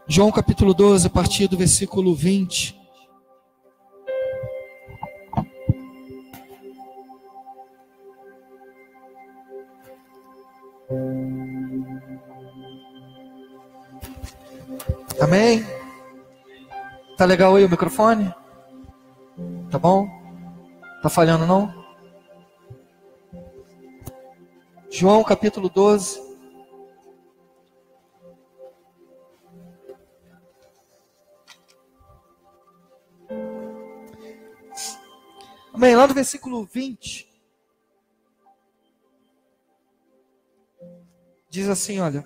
João capítulo 12, a partir do versículo 20. Amém? Tá legal aí o microfone? Tá bom? Tá falhando não? João capítulo 12. Amém, lá no versículo 20. Diz assim, olha.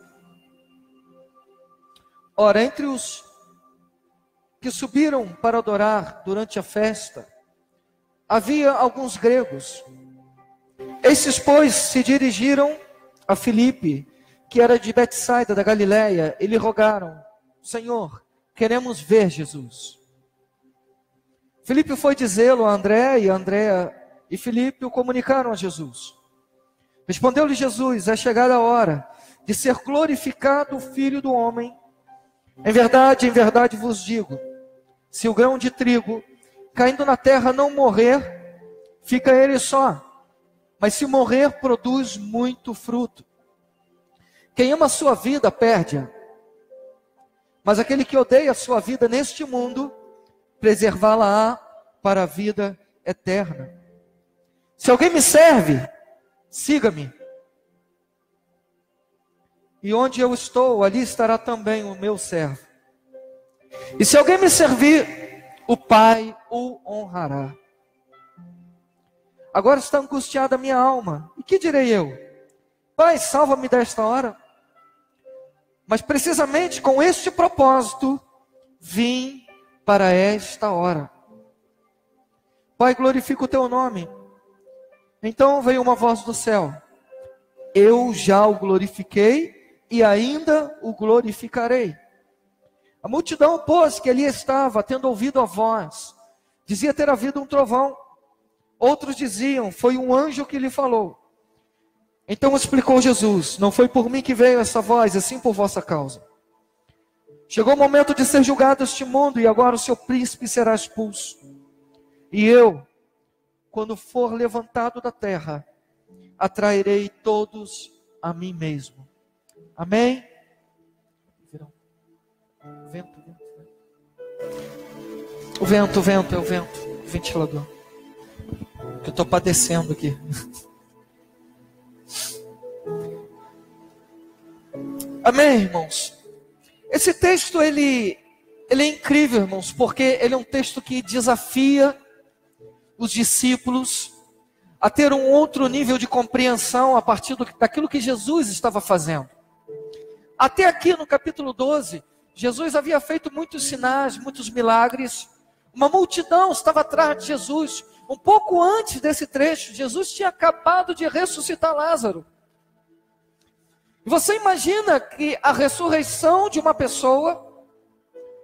Ora, entre os que subiram para adorar durante a festa, havia alguns gregos. Esses, pois, se dirigiram a Filipe, que era de Betsaida, da Galileia, e lhe rogaram: Senhor, queremos ver Jesus. Filipe foi dizê-lo a André, e André e Filipe o comunicaram a Jesus. Respondeu-lhe Jesus: é chegada a hora de ser glorificado o Filho do Homem. Em verdade vos digo, se o grão de trigo caindo na terra não morrer, fica ele só, mas se morrer, produz muito fruto. Quem ama a sua vida, perde-a, mas aquele que odeia a sua vida neste mundo, preservá-la-á para a vida eterna. Se alguém me serve, siga-me. E onde eu estou, ali estará também o meu servo. E se alguém me servir, o Pai o honrará. Agora está angustiada a minha alma. E que direi eu? Pai, salva-me desta hora. Mas precisamente com este propósito, vim para esta hora. Pai, glorifica o teu nome. Então veio uma voz do céu: eu já o glorifiquei e ainda o glorificarei. A multidão, pois, que ali estava, tendo ouvido a voz, dizia ter havido um trovão. Outros diziam: foi um anjo que lhe falou. Então explicou Jesus: não foi por mim que veio essa voz, e sim por vossa causa. Chegou o momento de ser julgado este mundo, e agora o seu príncipe será expulso. E eu, quando for levantado da terra, atrairei todos a mim mesmo. Amém? O vento é o vento, o ventilador. Que eu estou padecendo aqui. Amém, irmãos? Esse texto, ele é incrível, irmãos, porque ele é um texto que desafia os discípulos a ter um outro nível de compreensão a partir daquilo que Jesus estava fazendo. Até aqui no capítulo 12, Jesus havia feito muitos sinais, muitos milagres. Uma multidão estava atrás de Jesus. Um pouco antes desse trecho, Jesus tinha acabado de ressuscitar Lázaro. E você imagina que a ressurreição de uma pessoa,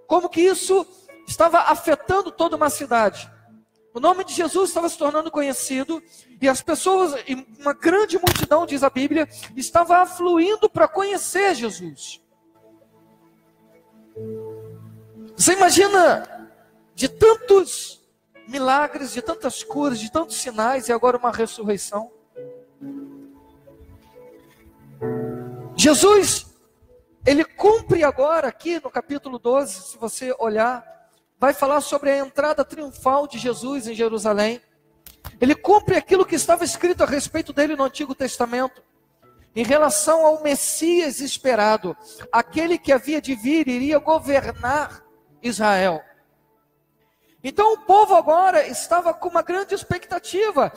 como que isso estava afetando toda uma cidade. O nome de Jesus estava se tornando conhecido, e as pessoas, uma grande multidão, diz a Bíblia, estava afluindo para conhecer Jesus. Você imagina, de tantos milagres, de tantas curas, de tantos sinais, e agora uma ressurreição. Jesus, ele cumpre agora aqui no capítulo 12, se você olhar, vai falar sobre a entrada triunfal de Jesus em Jerusalém. Ele cumpre aquilo que estava escrito a respeito dele no Antigo Testamento, em relação ao Messias esperado, aquele que havia de vir, iria governar Israel. Então o povo agora estava com uma grande expectativa,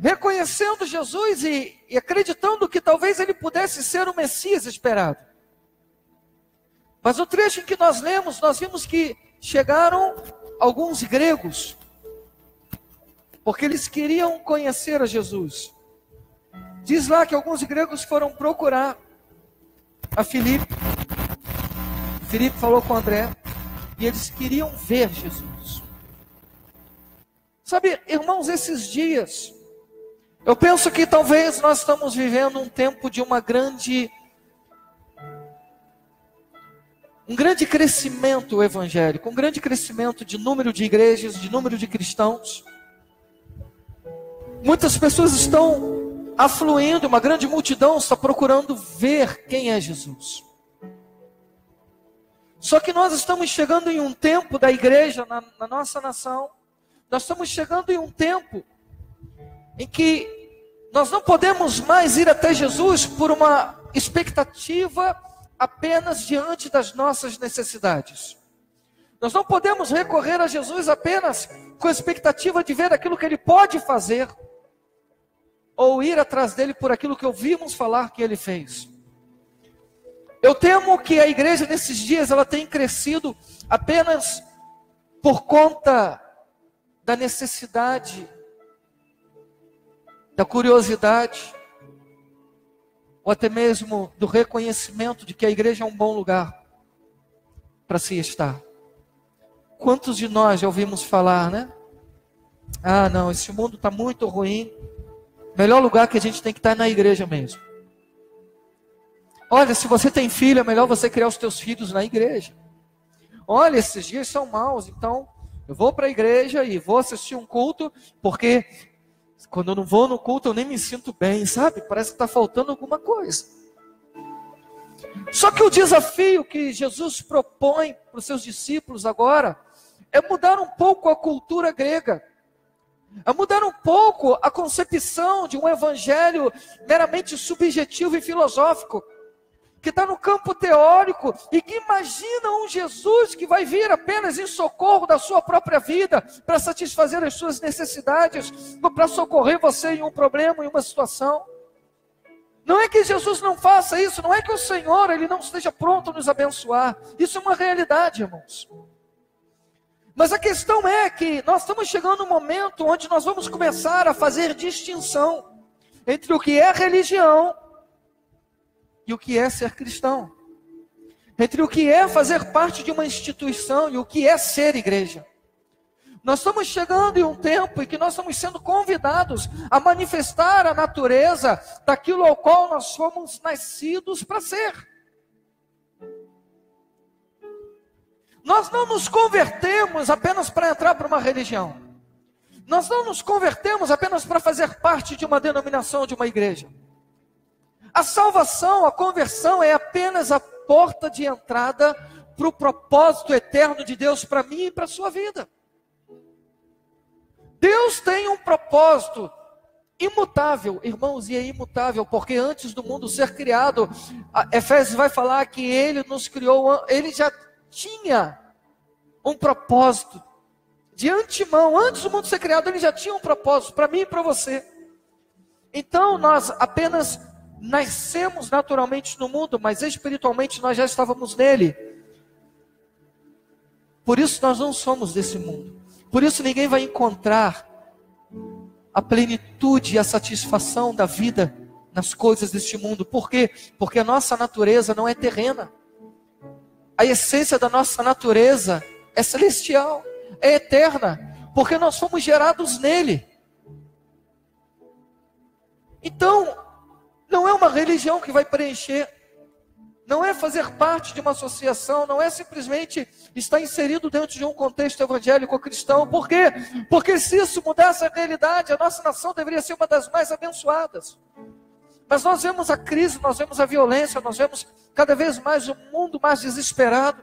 reconhecendo Jesus e acreditando que talvez ele pudesse ser o Messias esperado. Mas no trecho em que nós lemos, nós vimos que chegaram alguns gregos, porque eles queriam conhecer a Jesus. Diz lá que alguns gregos foram procurar a Filipe. Filipe falou com André, e eles queriam ver Jesus. Sabe, irmãos, esses dias, Eu penso que talvez nós estamos vivendo um tempo de um grande crescimento evangélico, um grande crescimento de número de igrejas, de número de cristãos. Muitas pessoas estão afluindo, uma grande multidão está procurando ver quem é Jesus. Só que nós estamos chegando em um tempo da igreja, na nossa nação, nós estamos chegando em um tempo em que nós não podemos mais ir até Jesus por uma expectativa apenas diante das nossas necessidades. Nós não podemos recorrer a Jesus apenas com a expectativa de ver aquilo que Ele pode fazer, ou ir atrás dele por aquilo que ouvimos falar que Ele fez. Eu temo que a igreja nesses dias ela tem crescido apenas por conta da necessidade, da curiosidade, ou até mesmo do reconhecimento de que a igreja é um bom lugar para se estar. Quantos de nós já ouvimos falar, né? Ah, não, esse mundo está muito ruim. O melhor lugar que a gente tem que estar é na igreja mesmo. Olha, se você tem filho, é melhor você criar os teus filhos na igreja. Olha, esses dias são maus, então eu vou para a igreja e vou assistir um culto, porque quando eu não vou no culto eu nem me sinto bem, sabe? Parece que está faltando alguma coisa. Só que o desafio que Jesus propõe para os seus discípulos agora é mudar um pouco a cultura grega, é mudar um pouco a concepção de um evangelho meramente subjetivo e filosófico, que está no campo teórico e que imagina um Jesus que vai vir apenas em socorro da sua própria vida, para satisfazer as suas necessidades, para socorrer você em um problema, em uma situação. Não é que Jesus não faça isso, não é que o Senhor Ele não esteja pronto a nos abençoar. Isso é uma realidade, irmãos. Mas a questão é que nós estamos chegando num momento onde nós vamos começar a fazer distinção entre o que é religião e o que é ser cristão, entre o que é fazer parte de uma instituição e o que é ser igreja. Nós estamos chegando em um tempo em que nós estamos sendo convidados a manifestar a natureza daquilo ao qual nós fomos nascidos para ser. Nós não nos convertemos apenas para entrar para uma religião. Nós não nos convertemos apenas para fazer parte de uma denominação, de uma igreja. A salvação, a conversão é apenas a porta de entrada para o propósito eterno de Deus para mim e para a sua vida. Deus tem um propósito imutável, irmãos, e é imutável, porque antes do mundo ser criado, Efésios vai falar que Ele nos criou, Ele já tinha um propósito, de antemão, antes do mundo ser criado, Ele já tinha um propósito, para mim e para você. Então nós apenas nascemos naturalmente no mundo, mas espiritualmente nós já estávamos nele. Por isso nós não somos desse mundo. Por isso ninguém vai encontrar a plenitude e a satisfação da vida nas coisas deste mundo. Por quê? Porque a nossa natureza não é terrena. A essência da nossa natureza é celestial, é eterna, porque nós fomos gerados nele. Então, não é uma religião que vai preencher, não é fazer parte de uma associação, não é simplesmente estar inserido dentro de um contexto evangélico cristão. Por quê? Porque se isso mudasse a realidade, a nossa nação deveria ser uma das mais abençoadas. Mas nós vemos a crise, nós vemos a violência, nós vemos cada vez mais o mundo mais desesperado.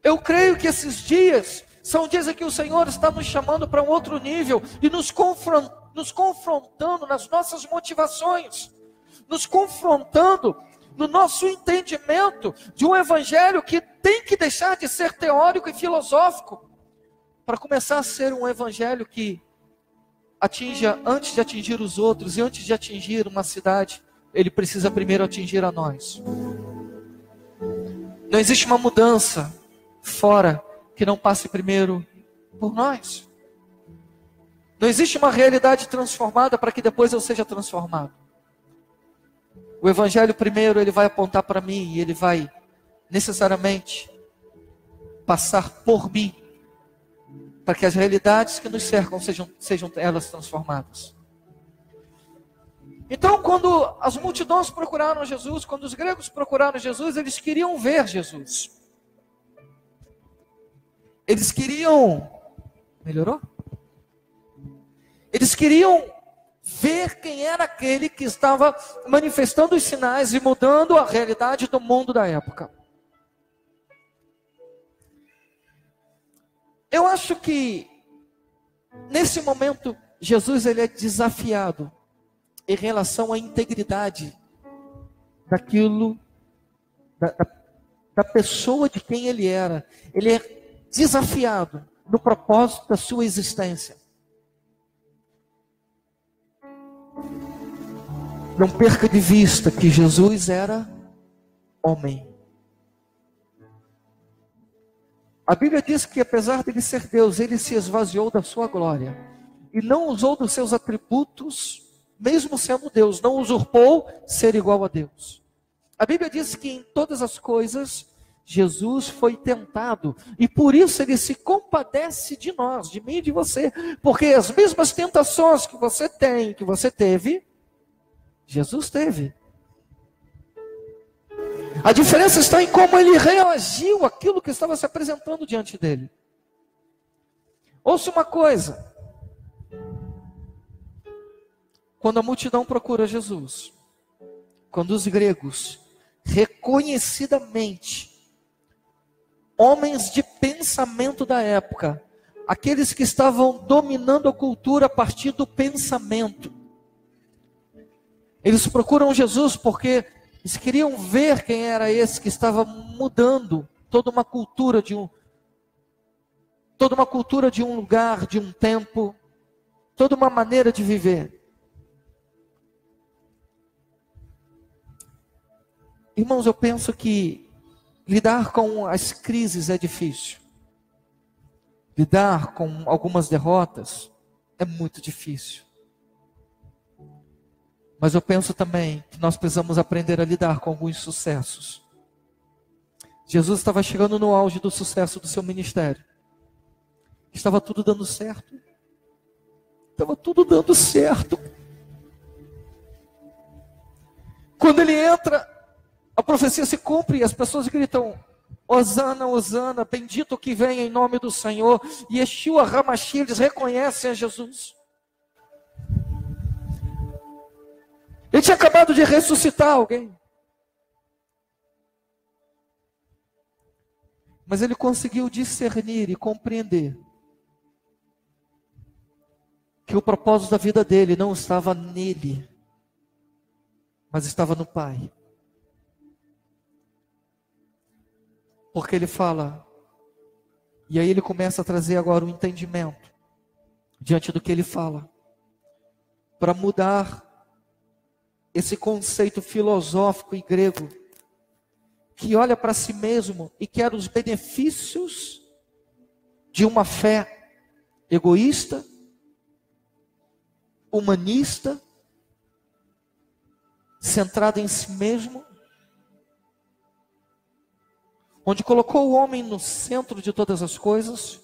Eu creio que esses dias são dias em que o Senhor está nos chamando para um outro nível e nos confrontando nas nossas motivações, nos confrontando no nosso entendimento de um evangelho que tem que deixar de ser teórico e filosófico, para começar a ser um evangelho que atinja, antes de atingir os outros e antes de atingir uma cidade, ele precisa primeiro atingir a nós. Não existe uma mudança fora que não passe primeiro por nós. Não existe uma realidade transformada para que depois eu seja transformado. O evangelho primeiro ele vai apontar para mim e ele vai necessariamente passar por mim. para que as realidades que nos cercam sejam elas transformadas. Então, quando as multidões procuraram Jesus, quando os gregos procuraram Jesus, eles queriam ver Jesus. Eles queriam... Melhorou? Eles queriam ver quem era aquele que estava manifestando os sinais e mudando a realidade do mundo da época. Eu acho que, nesse momento, Jesus ele é desafiado em relação à integridade daquilo, da pessoa de quem ele era. Ele é desafiado no propósito da sua existência. Não perca de vista que Jesus era homem. A Bíblia diz que apesar de ele ser Deus, ele se esvaziou da sua glória e não usou dos seus atributos, mesmo sendo Deus, não usurpou ser igual a Deus. A Bíblia diz que em todas as coisas Jesus foi tentado e por isso ele se compadece de nós, de mim e de você, porque as mesmas tentações que você tem, que você teve, Jesus teve. A diferença está em como ele reagiu àquilo que estava se apresentando diante dele. Ouça uma coisa. Quando a multidão procura Jesus, quando os gregos, reconhecidamente, homens de pensamento da época, aqueles que estavam dominando a cultura a partir do pensamento, eles procuram Jesus porque eles queriam ver quem era esse que estava mudando toda uma cultura de um lugar, de um tempo, toda uma maneira de viver. Irmãos, eu penso que lidar com as crises é difícil. Lidar com algumas derrotas é muito difícil. Mas eu penso também que nós precisamos aprender a lidar com alguns sucessos. Jesus estava chegando no auge do sucesso do seu ministério. Estava tudo dando certo. Estava tudo dando certo. Quando ele entra, a profecia se cumpre e as pessoas gritam: Hosana, Hosana, bendito o que vem em nome do Senhor. E Yeshua Hamashi, eles reconhecem a Jesus. Ele tinha acabado de ressuscitar alguém. Mas ele conseguiu discernir e compreender que o propósito da vida dele não estava nele, mas estava no Pai. Porque ele fala, e aí ele começa a trazer agora o entendimento diante do que ele fala, para mudar esse conceito filosófico e grego, que olha para si mesmo e quer os benefícios de uma fé egoísta, humanista, centrada em si mesmo, onde colocou o homem no centro de todas as coisas,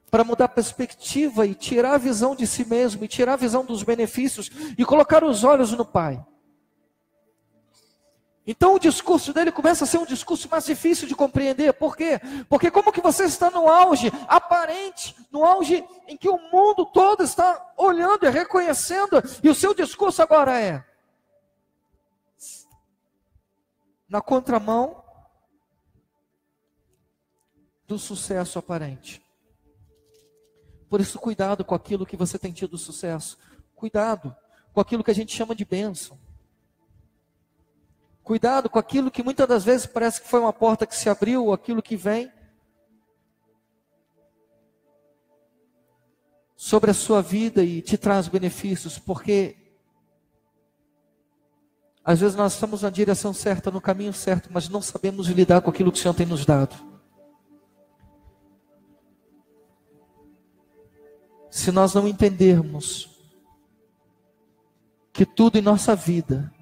para mudar a perspectiva e tirar a visão de si mesmo, e tirar a visão dos benefícios, e colocar os olhos no Pai. Então o discurso dele começa a ser um discurso mais difícil de compreender. Por quê? Porque como que você está no auge aparente, no auge em que o mundo todo está olhando e reconhecendo, e o seu discurso agora é na contramão do sucesso aparente. Por isso, cuidado com aquilo que você tem tido sucesso. Cuidado com aquilo que a gente chama de bênção. Cuidado com aquilo que muitas das vezes parece que foi uma porta que se abriu, ou aquilo que vem sobre a sua vida e te traz benefícios, porque às vezes nós estamos na direção certa, no caminho certo, mas não sabemos lidar com aquilo que o Senhor tem nos dado. Se nós não entendermos que tudo em nossa vida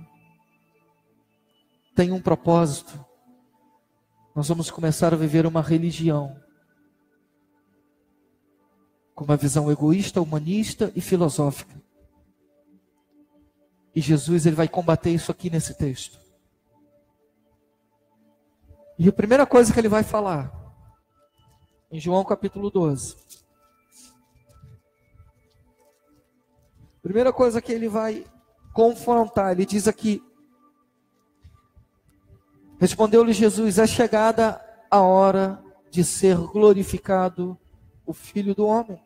tem um propósito, nós vamos começar a viver uma religião com uma visão egoísta, humanista e filosófica. E Jesus ele vai combater isso aqui nesse texto. E a primeira coisa que ele vai falar, em João capítulo 12. Primeira coisa que ele vai confrontar, ele diz aqui: respondeu-lhe Jesus: é chegada a hora de ser glorificado o Filho do Homem.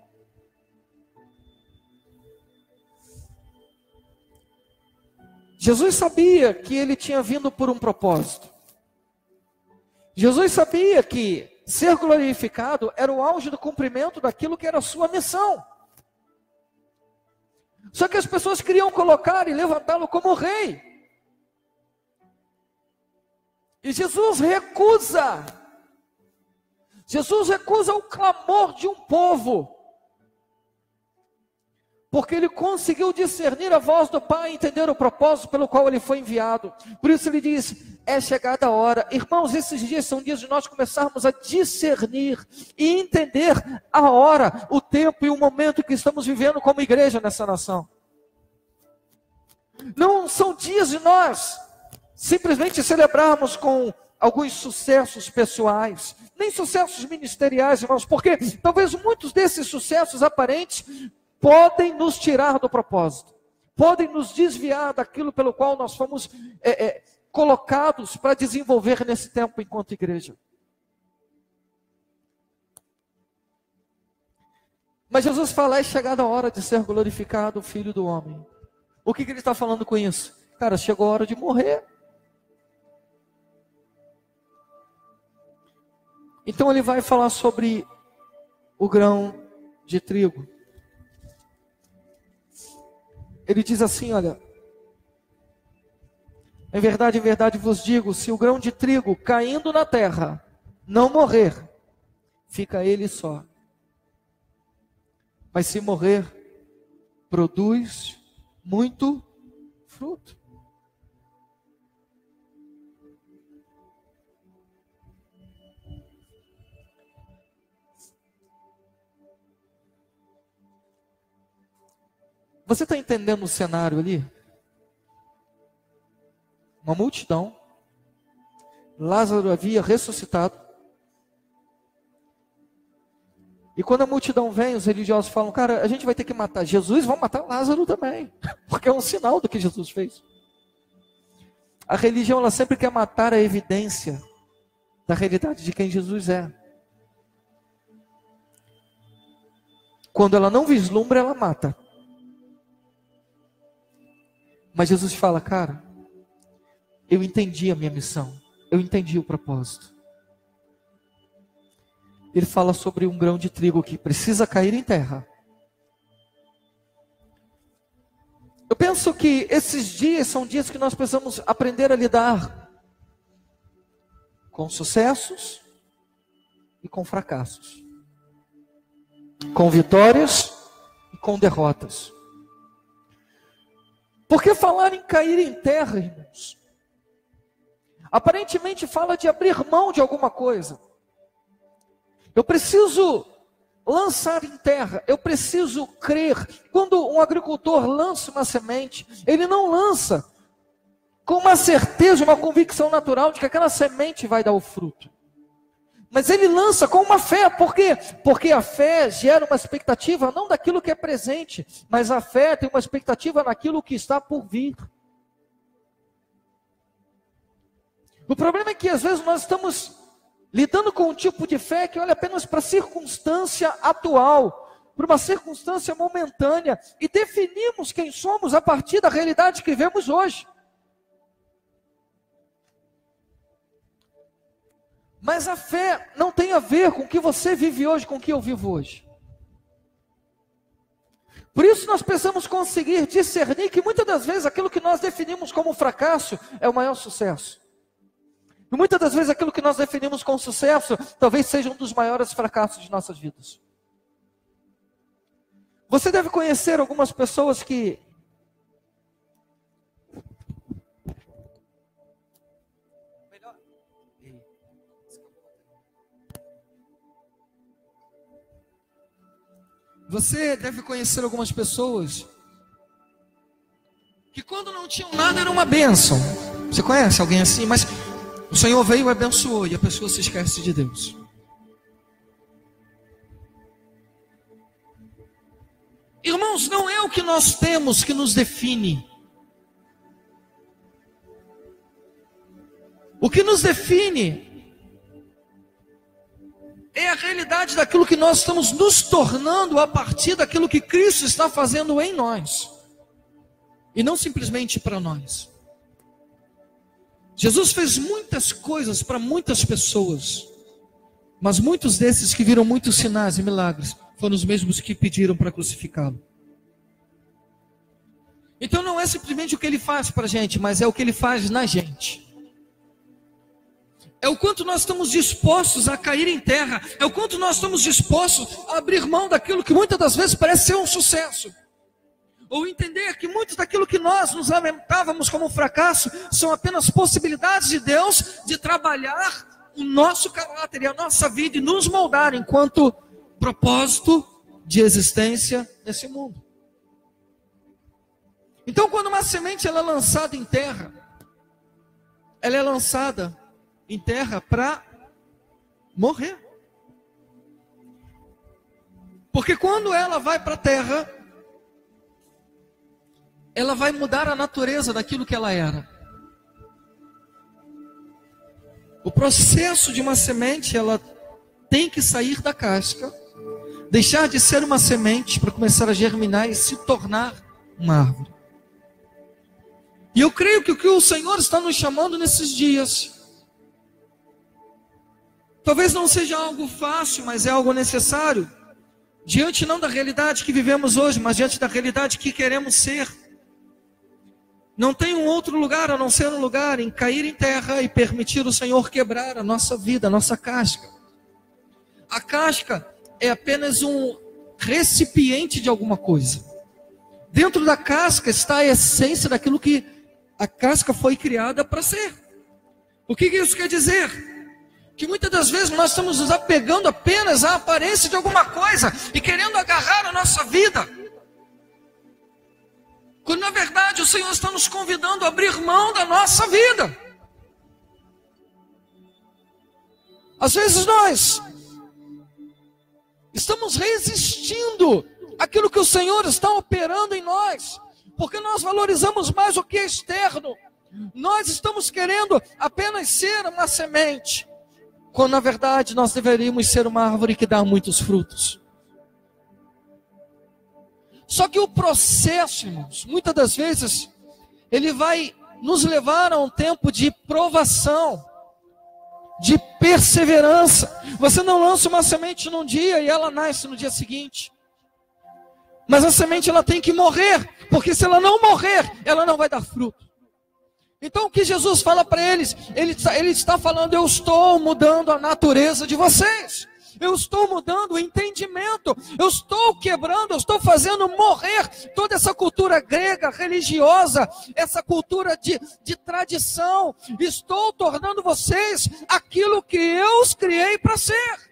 Jesus sabia que ele tinha vindo por um propósito. Jesus sabia que ser glorificado era o auge do cumprimento daquilo que era a sua missão. Só que as pessoas queriam colocar e levantá-lo como rei. E Jesus recusa. Jesus recusa o clamor de um povo. Porque ele conseguiu discernir a voz do Pai, entender o propósito pelo qual ele foi enviado. Por isso ele diz: é chegada a hora. Irmãos, esses dias são dias de nós começarmos a discernir e entender a hora, o tempo e o momento que estamos vivendo como igreja nessa nação. Não são dias de nós simplesmente celebrarmos com alguns sucessos pessoais, nem sucessos ministeriais, irmãos, porque talvez muitos desses sucessos aparentes podem nos tirar do propósito, podem nos desviar daquilo pelo qual nós fomos colocados para desenvolver nesse tempo enquanto igreja. Mas Jesus fala: é chegada a hora de ser glorificado o Filho do Homem. O que ele está falando com isso? Cara, chegou a hora de morrer. Então ele vai falar sobre o grão de trigo. Ele diz assim: olha, em verdade vos digo, se o grão de trigo caindo na terra não morrer, fica ele só. Mas se morrer, produz muito fruto. Você está entendendo o cenário ali? Uma multidão. Lázaro havia ressuscitado. E quando a multidão vem, os religiosos falam: cara, a gente vai ter que matar Jesus, vamos matar Lázaro também. Porque é um sinal do que Jesus fez. A religião, ela sempre quer matar a evidência da realidade de quem Jesus é. Quando ela não vislumbra, ela mata. Mas Jesus fala: cara, eu entendi a minha missão, eu entendi o propósito. Ele fala sobre um grão de trigo que precisa cair em terra. Eu penso que esses dias são dias que nós precisamos aprender a lidar com sucessos e com fracassos, com vitórias e com derrotas. Porque falar em cair em terra, irmãos, aparentemente fala de abrir mão de alguma coisa. Eu preciso lançar em terra, eu preciso crer. Quando um agricultor lança uma semente, ele não lança com uma certeza, uma convicção natural de que aquela semente vai dar o fruto. Mas ele lança com uma fé. Por quê? Porque a fé gera uma expectativa não daquilo que é presente, mas a fé tem uma expectativa naquilo que está por vir. O problema é que às vezes nós estamos lidando com um tipo de fé que olha apenas para a circunstância atual, para uma circunstância momentânea, e definimos quem somos a partir da realidade que vemos hoje. Mas a fé não tem a ver com o que você vive hoje, com o que eu vivo hoje. Por isso nós precisamos conseguir discernir que muitas das vezes aquilo que nós definimos como fracasso é o maior sucesso. E muitas das vezes aquilo que nós definimos como sucesso talvez seja um dos maiores fracassos de nossas vidas. Você deve conhecer algumas pessoas que Você deve conhecer algumas pessoas que quando não tinham nada era uma bênção. Você conhece alguém assim? Mas o Senhor veio e abençoou e a pessoa se esquece de Deus. Irmãos, não é o que nós temos que nos define. O que nos define é a realidade daquilo que nós estamos nos tornando a partir daquilo que Cristo está fazendo em nós. E não simplesmente para nós. Jesus fez muitas coisas para muitas pessoas. Mas muitos desses que viram muitos sinais e milagres foram os mesmos que pediram para crucificá-lo. Então não é simplesmente o que ele faz para a gente, mas é o que ele faz na gente. É o quanto nós estamos dispostos a cair em terra. É o quanto nós estamos dispostos a abrir mão daquilo que muitas das vezes parece ser um sucesso. Ou entender que muito daquilo que nós nos lamentávamos como um fracasso são apenas possibilidades de Deus de trabalhar o nosso caráter e a nossa vida e nos moldar enquanto propósito de existência nesse mundo. Então, quando uma semente ela é lançada em terra, ela é lançada em terra para morrer. Porque quando ela vai para a terra, ela vai mudar a natureza daquilo que ela era. O processo de uma semente, ela tem que sair da casca, deixar de ser uma semente para começar a germinar e se tornar uma árvore. E eu creio que o que o Senhor está nos chamando nesses dias, talvez não seja algo fácil, mas é algo necessário, diante não da realidade que vivemos hoje, mas diante da realidade que queremos ser. Não tem um outro lugar a não ser um lugar em cair em terra e permitir o Senhor quebrar a nossa vida, a nossa casca. A casca é apenas um recipiente de alguma coisa. Dentro da casca está a essência daquilo que a casca foi criada para ser. O que isso quer dizer? Que muitas das vezes nós estamos nos apegando apenas à aparência de alguma coisa e querendo agarrar a nossa vida. Quando na verdade o Senhor está nos convidando a abrir mão da nossa vida. Às vezes nós estamos resistindo àquilo que o Senhor está operando em nós, porque nós valorizamos mais o que é externo. Nós estamos querendo apenas ser uma semente, quando na verdade nós deveríamos ser uma árvore que dá muitos frutos. Só que o processo, irmãos, muitas das vezes, ele vai nos levar a um tempo de provação, de perseverança. Você não lança uma semente num dia e ela nasce no dia seguinte. Mas a semente ela tem que morrer, porque se ela não morrer, ela não vai dar fruto. Então o que Jesus fala para eles? Ele está falando, eu estou mudando a natureza de vocês. Eu estou mudando o entendimento, eu estou quebrando, eu estou fazendo morrer toda essa cultura grega, religiosa, essa cultura de tradição. Estou tornando vocês aquilo que eu os criei para ser.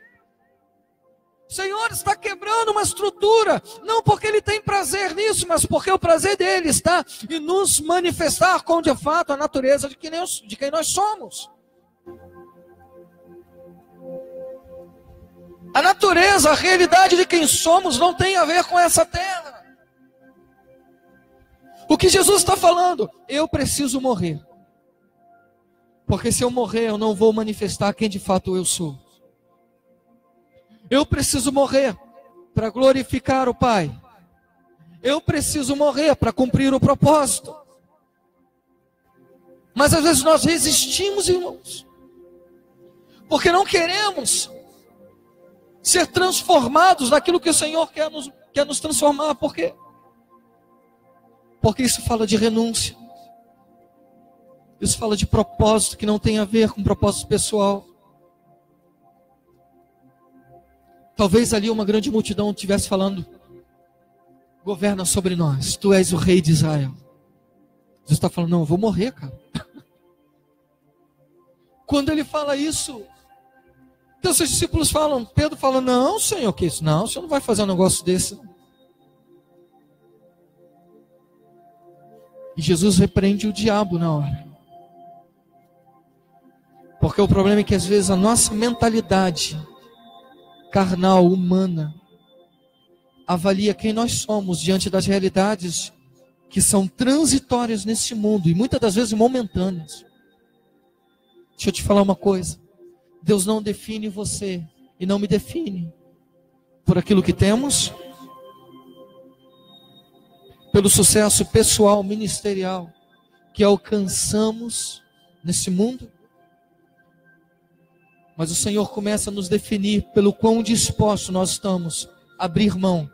O Senhor está quebrando uma estrutura, não porque Ele tem prazer nisso, mas porque o prazer dEle está em nos manifestar com de fato a natureza de quem nós somos. A natureza, a realidade de quem somos não tem a ver com essa terra. O que Jesus está falando? Eu preciso morrer. Porque se eu morrer, eu não vou manifestar quem de fato eu sou. Eu preciso morrer para glorificar o Pai. Eu preciso morrer para cumprir o propósito. Mas às vezes nós resistimos, irmãos. Porque não queremos ser transformados naquilo que o Senhor quer nos transformar. Por quê? Porque isso fala de renúncia. Isso fala de propósito que não tem a ver com propósito pessoal. Talvez ali uma grande multidão estivesse falando, governa sobre nós, tu és o rei de Israel. Jesus está falando, não, eu vou morrer, cara. Quando ele fala isso, Então seus discípulos falam, Pedro fala, não, Senhor, que isso? Não, o Senhor não vai fazer um negócio desse. E Jesus repreende o diabo na hora. Porque o problema é que às vezes a nossa mentalidade carnal, humana, avalia quem nós somos diante das realidades que são transitórias nesse mundo e muitas das vezes momentâneas. Deixa eu te falar uma coisa. Deus não define você e não me define por aquilo que temos, pelo sucesso pessoal, ministerial que alcançamos nesse mundo. Mas o Senhor começa a nos definir pelo quão dispostos nós estamos a abrir mão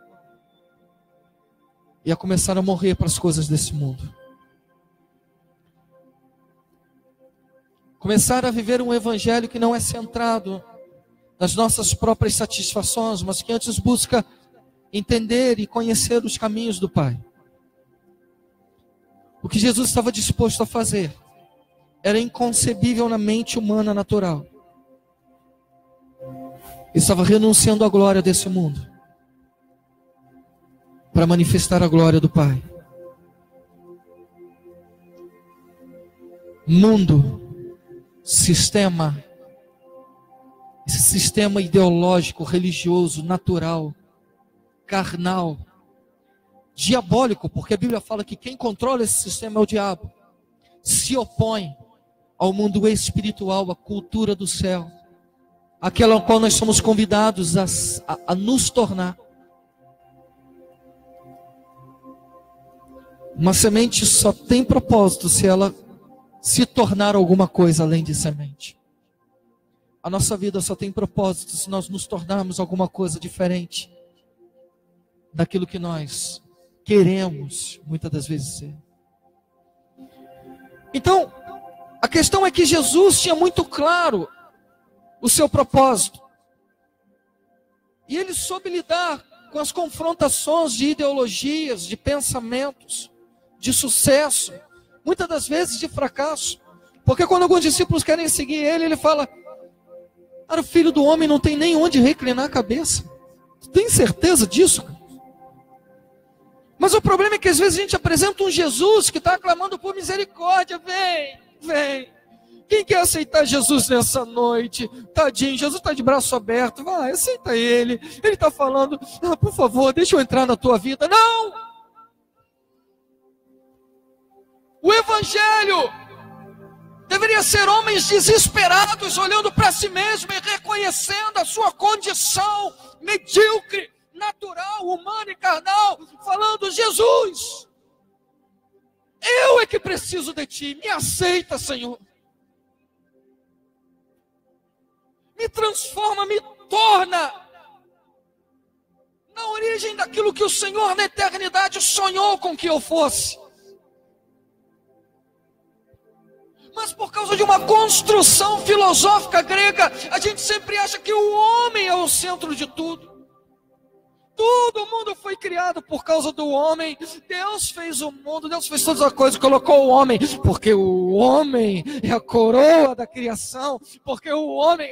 e a começar a morrer para as coisas desse mundo. Começar a viver um evangelho que não é centrado nas nossas próprias satisfações, mas que antes busca entender e conhecer os caminhos do Pai. O que Jesus estava disposto a fazer era inconcebível na mente humana natural. Ele estava renunciando à glória desse mundo para manifestar a glória do Pai. Mundo, sistema, esse sistema ideológico, religioso, natural, carnal, diabólico, porque a Bíblia fala que quem controla esse sistema é o diabo, se opõe ao mundo espiritual, à cultura do céu, aquela ao qual nós somos convidados a nos tornar. Uma semente só tem propósito se ela se tornar alguma coisa além de semente. A nossa vida só tem propósito se nós nos tornarmos alguma coisa diferente daquilo que nós queremos, muitas das vezes, ser. Então, a questão é que Jesus tinha muito claro o seu propósito. E ele soube lidar com as confrontações de ideologias, de pensamentos, de sucesso, muitas das vezes de fracasso. Porque quando alguns discípulos querem seguir ele, ele fala: cara, o filho do homem não tem nem onde reclinar a cabeça. Tu tem certeza disso? Mas o problema é que às vezes a gente apresenta um Jesus que está clamando por misericórdia. Vem. Quem quer aceitar Jesus nessa noite? Tadinho, Jesus está de braço aberto. Vai, aceita ele. Ele está falando: por favor, deixa eu entrar na tua vida. Não! O Evangelho deveria ser homens desesperados, olhando para si mesmo e reconhecendo a sua condição medíocre, natural, humana e carnal, falando: Jesus, eu é que preciso de ti, me aceita, Senhor. Me transforma, me torna na origem daquilo que o Senhor na eternidade sonhou com que eu fosse. Mas por causa de uma construção filosófica grega, a gente sempre acha que o homem é o centro de tudo. Todo mundo foi criado por causa do homem. Deus fez o mundo, Deus fez todas as coisas, colocou o homem, porque o homem é a coroa da criação, porque o homem,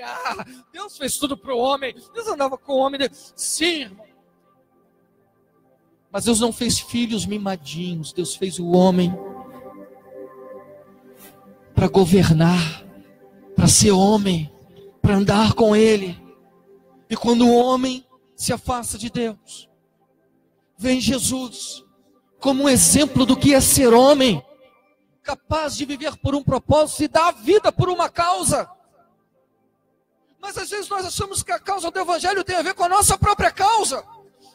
Deus fez tudo para o homem. Deus andava com o homem. Sim, irmão. Mas Deus não fez filhos mimadinhos, Deus fez o homem para governar, para ser homem, para andar com ele. E quando o homem se afasta de Deus, vem Jesus como um exemplo do que é ser homem, capaz de viver por um propósito e dar a vida por uma causa. Mas às vezes nós achamos que a causa do Evangelho tem a ver com a nossa própria causa.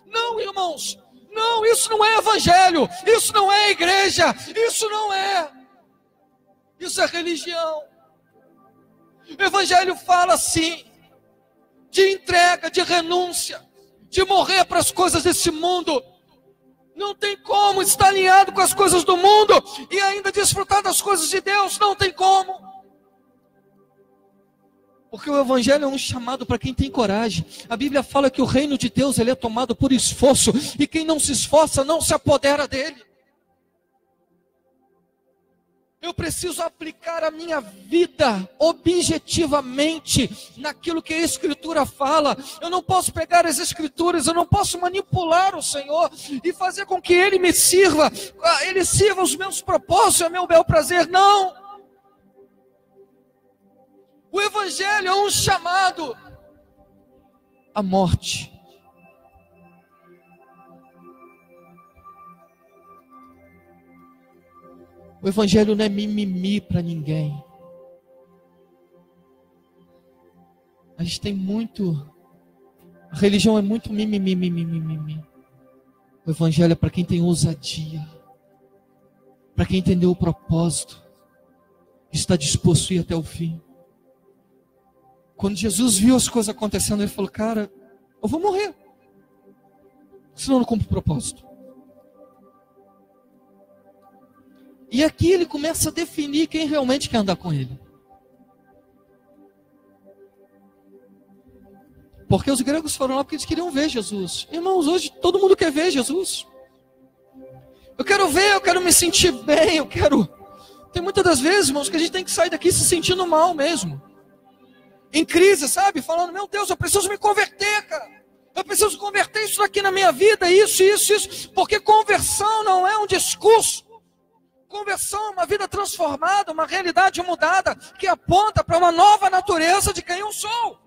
Não, irmãos, não, isso não é Evangelho, isso não é igreja, isso não é. Isso é religião. O Evangelho fala sim de entrega, de renúncia, de morrer para as coisas desse mundo. Não tem como estar alinhado com as coisas do mundo e ainda desfrutar das coisas de Deus. Não tem como. Porque o Evangelho é um chamado para quem tem coragem. A Bíblia fala que o reino de Deus ele é tomado por esforço, e quem não se esforça não se apodera dele. Eu preciso aplicar a minha vida objetivamente naquilo que a Escritura fala. Eu não posso pegar as Escrituras, eu não posso manipular o Senhor e fazer com que Ele me sirva, Ele sirva os meus propósitos, o meu bel prazer. Não! O Evangelho é um chamado à morte. O Evangelho não é mimimi para ninguém. A gente tem muito... A religião é muito mimimi. O Evangelho é para quem tem ousadia. Para quem entendeu o propósito. Está disposto a ir até o fim. Quando Jesus viu as coisas acontecendo, Ele falou, cara, eu vou morrer. Senão eu não cumpro o propósito. E aqui ele começa a definir quem realmente quer andar com ele. Porque os gregos foram lá porque eles queriam ver Jesus. Irmãos, hoje todo mundo quer ver Jesus. Eu quero ver, eu quero me sentir bem, eu quero... Tem muitas das vezes, irmãos, que a gente tem que sair daqui se sentindo mal mesmo. Em crise, sabe? Falando, meu Deus, eu preciso me converter, cara. Eu preciso converter isso daqui na minha vida, isso. Porque conversão não é um discurso. Conversão é uma vida transformada, uma realidade mudada, que aponta para uma nova natureza de quem eu sou.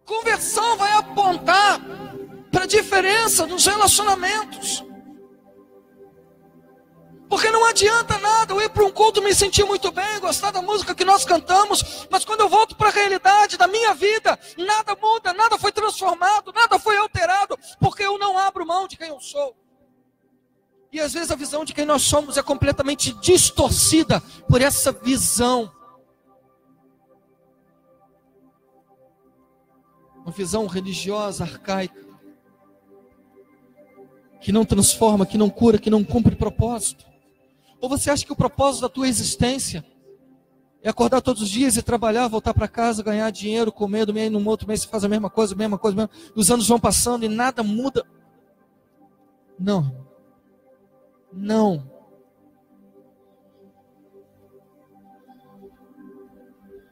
Conversão vai apontar para a diferença nos relacionamentos. Porque não adianta nada eu ir para um culto, me sentir muito bem, gostar da música que nós cantamos, mas quando eu volto para a realidade da minha vida, nada muda, nada foi transformado, nada foi alterado, porque eu não abro mão de quem eu sou. E às vezes a visão de quem nós somos é completamente distorcida por essa visão. Uma visão religiosa, arcaica. Que não transforma, que não cura, que não cumpre propósito. Ou você acha que o propósito da tua existência é acordar todos os dias e trabalhar, voltar para casa, ganhar dinheiro, comer, dormir, no outro mês você faz a mesma coisa. Os anos vão passando e nada muda. Não. Não.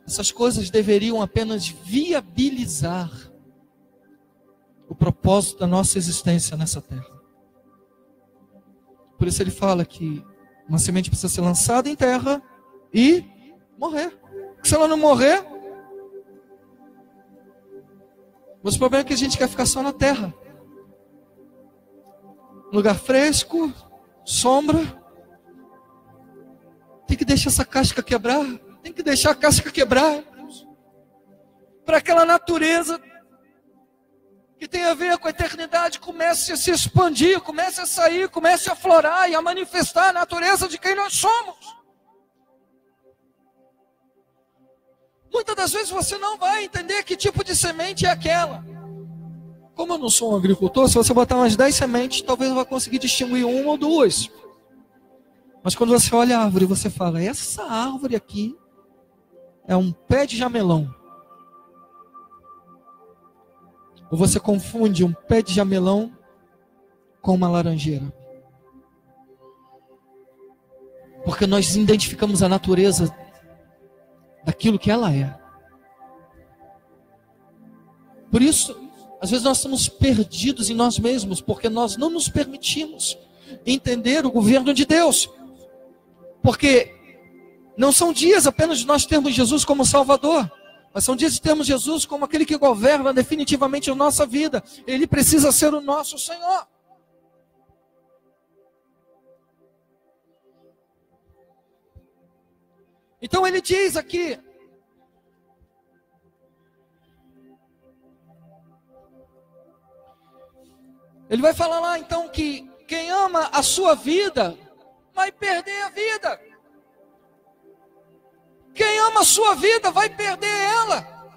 Essas coisas deveriam apenas viabilizar o propósito da nossa existência nessa terra. Por isso ele fala que uma semente precisa ser lançada em terra e morrer. Porque se ela não morrer, o problema é que a gente quer ficar só na terra. Lugar fresco, sombra. Tem que deixar essa casca quebrar. Tem que deixar a casca quebrar. Para aquela natureza que tem a ver com a eternidade comece a se expandir, comece a sair, comece a florar e a manifestar a natureza de quem nós somos. Muitas das vezes você não vai entender que tipo de semente é aquela. Como eu não sou um agricultor, se você botar umas 10 sementes, talvez eu vá conseguir distinguir uma ou duas. Mas quando você olha a árvore, você fala, essa árvore aqui é um pé de jamelão. Ou você confunde um pé de jamelão com uma laranjeira. Porque nós identificamos a natureza daquilo que ela é. Por isso, às vezes nós estamos perdidos em nós mesmos, porque nós não nos permitimos entender o governo de Deus. Porque não são dias apenas de nós termos Jesus como Salvador, mas são dias de termos Jesus como aquele que governa definitivamente a nossa vida. Ele precisa ser o nosso Senhor. Então ele diz aqui, ele vai falar lá então que quem ama a sua vida vai perder a vida. Quem ama a sua vida vai perder ela.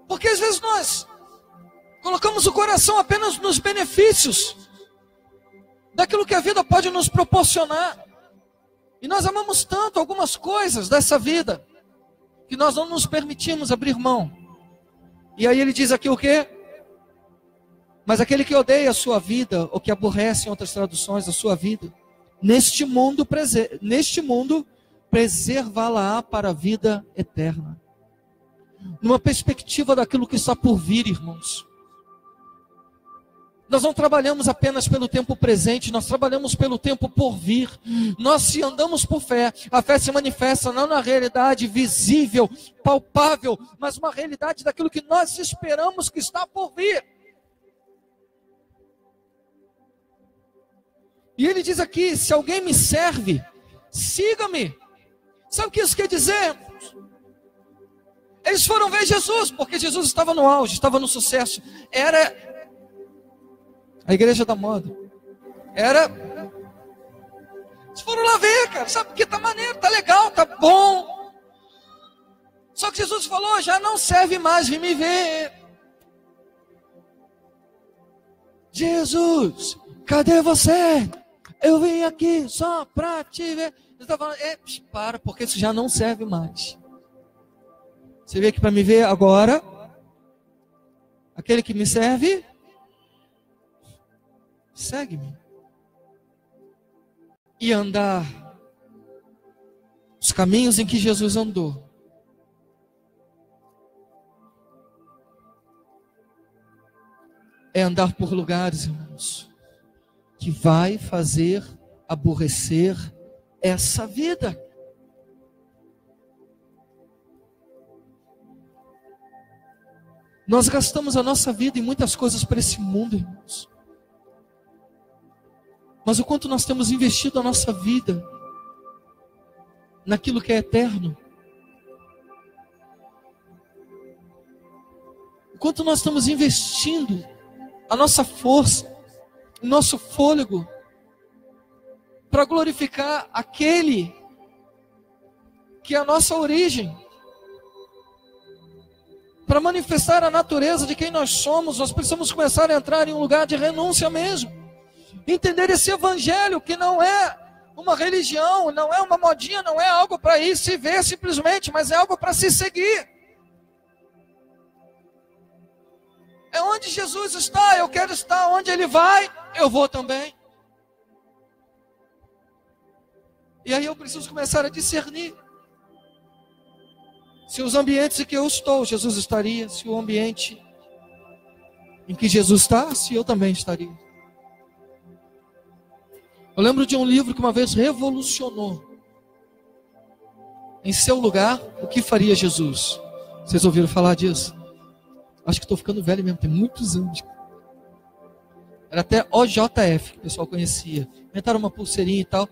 Porque às vezes nós colocamos o coração apenas nos benefícios daquilo que a vida pode nos proporcionar. E nós amamos tanto algumas coisas dessa vida que nós não nos permitimos abrir mão. E aí ele diz aqui o quê? Mas aquele que odeia a sua vida, ou que aborrece, em outras traduções, a sua vida, neste mundo preservá-la para a vida eterna. Numa perspectiva daquilo que está por vir, irmãos. Nós não trabalhamos apenas pelo tempo presente, nós trabalhamos pelo tempo por vir. Nós, se andamos por fé, a fé se manifesta não na realidade visível, palpável, mas uma realidade daquilo que nós esperamos que está por vir. E ele diz aqui, se alguém me serve, siga-me. Sabe o que isso quer dizer? Eles foram ver Jesus, porque Jesus estava no auge, estava no sucesso. Era a igreja da moda. Eles foram lá ver, cara, sabe, porque tá maneiro, tá legal, tá bom. Só que Jesus falou, já não serve mais vir me ver. Jesus, cadê você? Eu vim aqui só para te ver. Ele está falando, para, porque isso já não serve mais. Você veio aqui para me ver agora. Aquele que me serve, segue-me. E andar os caminhos em que Jesus andou. É andar por lugares, irmãos, que vai fazer aborrecer essa vida. Nós gastamos a nossa vida em muitas coisas para esse mundo, irmãos. Mas o quanto nós temos investido a nossa vida naquilo que é eterno. O quanto nós estamos investindo a nossa força, o nosso fôlego, para glorificar aquele que é a nossa origem, para manifestar a natureza de quem nós somos. Nós precisamos começar a entrar em um lugar de renúncia mesmo, entender esse evangelho que não é uma religião, não é uma modinha, não é algo para ir se ver simplesmente, mas é algo para se seguir. É onde Jesus está, eu quero estar. Onde Ele vai, eu vou também. E aí eu preciso começar a discernir. Se os ambientes em que eu estou, Jesus estaria. Se o ambiente em que Jesus está, se eu também estaria. Eu lembro de um livro que uma vez revolucionou. Em seu lugar, o que faria Jesus? Vocês ouviram falar disso? Acho que estou ficando velho mesmo, tem muitos anos. Era até OJF, que o pessoal conhecia. Inventaram uma pulseirinha e tal.